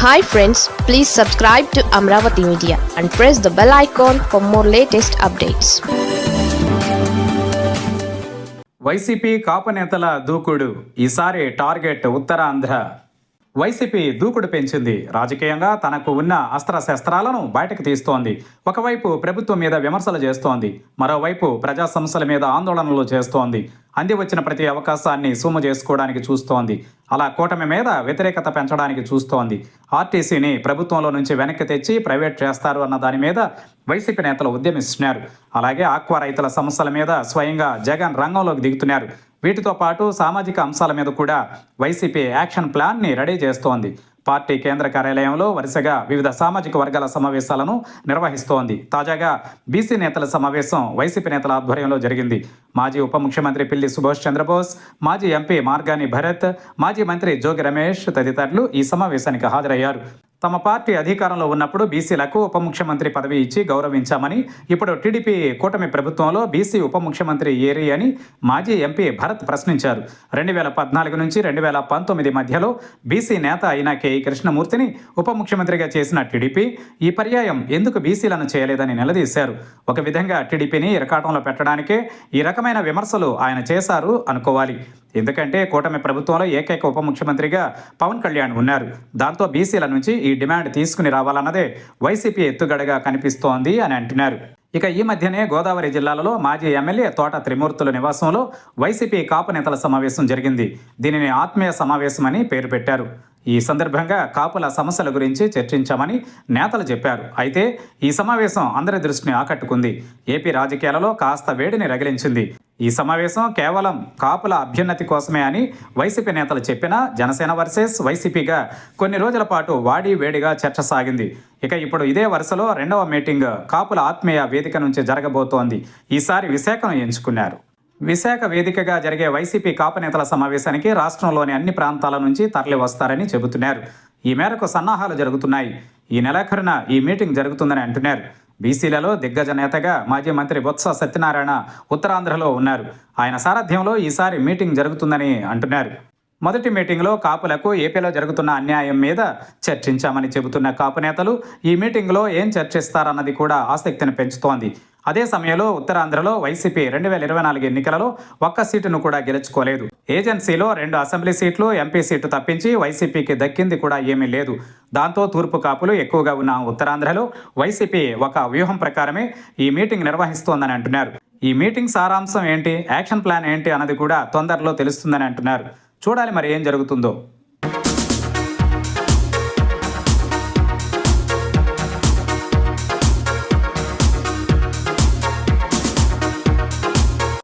Hi friends, please subscribe to Amravati Media and press the bell icon for more latest updates. YCP Kapu నేతల దూకుడు ఈసారి target Uttarandhra. YCP దూకుడు పెంచింది. రాజకీయంగా తనకు ఉన్న అస్త్రశస్త్రాలను బయటకు తీస్తోంది. ఒకవైపు ప్రభుత్వం మీద విమర్శలు చేస్తోంది, మరోవైపు ప్రజా సమస్యల మీద ఆందోళనలు చేస్తోంది. అంది వచ్చిన ప్రతి అవకాశాన్ని సొమ్ము చేసుకోవడానికి చూస్తోంది. అలా కూటమి మీద వ్యతిరేకత పెంచడానికి చూస్తోంది. ఆర్టీసీని ప్రభుత్వంలో నుంచి వెనక్కి తెచ్చి ప్రైవేట్ చేస్తారు అన్న దాని మీద వైసీపీ నేతలు ఉద్యమిస్తున్నారు. అలాగే ఆక్వా రైతుల సమస్యల మీద స్వయంగా జగన్ రంగంలోకి దిగుతున్నారు. వీటితో పాటు సామాజిక అంశాల మీద కూడా వైసీపీ యాక్షన్ ప్లాన్ని రెడీ చేస్తోంది. పార్టీ కేంద్ర కార్యాలయంలో వరుసగా వివిధ సామాజిక వర్గాల సమావేశాలను నిర్వహిస్తోంది. తాజాగా బీసీ నేతల సమావేశం వైసీపీ నేతల ఆధ్వర్యంలో జరిగింది. మాజీ ఉప ముఖ్యమంత్రి పిల్లి సుభాష్ చంద్రబోస్, మాజీ ఎంపీ మార్గాని భరత్, మాజీ మంత్రి జోగి రమేష్ తదితరులు ఈ సమావేశానికి హాజరయ్యారు. తమ పార్టీ అధికారంలో ఉన్నప్పుడు బీసీలకు ఉప ముఖ్యమంత్రి పదవి ఇచ్చి గౌరవించామని, ఇప్పుడు టీడీపీ కూటమి ప్రభుత్వంలో బీసీ ఉప ముఖ్యమంత్రి ఏరి అని మాజీ ఎంపీ భరత్ ప్రశ్నించారు. 2014 నుంచి 2019 మధ్యలో బీసీ నేత అయిన కె కృష్ణమూర్తిని ఉప ముఖ్యమంత్రిగా చేసిన టీడీపీ ఈ పర్యాయం ఎందుకు బీసీలను చేయలేదని నిలదీశారు. ఒక విధంగా టీడీపీని ఇరకాటంలో పెట్టడానికే ఈ రకమైన విమర్శలు ఆయన చేశారు అనుకోవాలి. ఎందుకంటే కూటమి ప్రభుత్వంలో ఏకైక ఉప ముఖ్యమంత్రిగా పవన్ కళ్యాణ్ ఉన్నారు. దాంతో బీసీల నుంచి ఈ డిమాండ్ తీసుకుని రావాలన్నదే వైసీపీ ఎత్తుగడగా కనిపిస్తోంది అని అంటున్నారు. ఇక ఈ మధ్యనే గోదావరి జిల్లాలలో మాజీ ఎమ్మెల్యే తోట త్రిమూర్తుల నివాసంలో వైసీపీ కాపు నేతల సమావేశం జరిగింది. దీనిని ఆత్మీయ సమావేశం అని పేరు పెట్టారు. ఈ సందర్భంగా కాపుల సమస్యల గురించి చర్చించామని నేతలు చెప్పారు. అయితే ఈ సమావేశం అందరి దృష్టిని ఆకట్టుకుంది. ఏపీ రాజకీయాలలో కాస్త వేడిని రగిలించింది. ఈ సమావేశం కేవలం కాపుల అభ్యున్నతి కోసమే అని వైసీపీ నేతలు చెప్పినా జనసేన వర్సెస్ వైసీపీగా కొన్ని రోజుల పాటు వాడి వేడిగా చర్చ సాగింది. ఇక ఇప్పుడు ఇదే వరుసలో రెండవ మీటింగ్ కాపుల ఆత్మీయ వేదిక నుంచి జరగబోతోంది. ఈసారి విశాఖను ఎంచుకున్నారు. విశాఖ వేదికగా జరిగే వైసీపీ కాపు నేతల సమావేశానికి రాష్ట్రంలోని అన్ని ప్రాంతాల నుంచి తరలి వస్తారని చెబుతున్నారు. ఈ మేరకు సన్నాహాలు జరుగుతున్నాయి. ఈ నెలాఖరున ఈ మీటింగ్ జరుగుతుందని అంటున్నారు. బీసీలలో దిగ్గజ నేతగా మాజీ మంత్రి బొత్స సత్యనారాయణ ఉత్తరాంధ్రలో ఉన్నారు. ఆయన సారథ్యంలో ఈసారి మీటింగ్ జరుగుతుందని అంటున్నారు. మొదటి మీటింగ్లో కాపులకు ఏపీలో జరుగుతున్న అన్యాయం మీద చర్చించామని చెబుతున్న కాపు నేతలు ఈ మీటింగ్లో ఏం చర్చిస్తారన్నది కూడా ఆసక్తిని పెంచుతోంది. అదే సమయంలో ఉత్తరాంధ్రలో వైసీపీ 2024 ఎన్నికలలో ఒక్క సీటును కూడా గెలుచుకోలేదు. ఏజెన్సీలో 2 అసెంబ్లీ సీట్లు, ఎంపీ సీటు తప్పించి వైసీపీకి దక్కింది కూడా ఏమీ లేదు. దాంతో తూర్పు కాపులు ఎక్కువగా ఉన్న ఉత్తరాంధ్రలో వైసీపీ ఒక వ్యూహం ప్రకారమే ఈ మీటింగ్ నిర్వహిస్తోందని అంటున్నారు. ఈ మీటింగ్ సారాంశం ఏంటి, యాక్షన్ ప్లాన్ ఏంటి అన్నది కూడా తొందరలో తెలుస్తుందని అంటున్నారు. చూడాలి మరి ఏం జరుగుతుందో.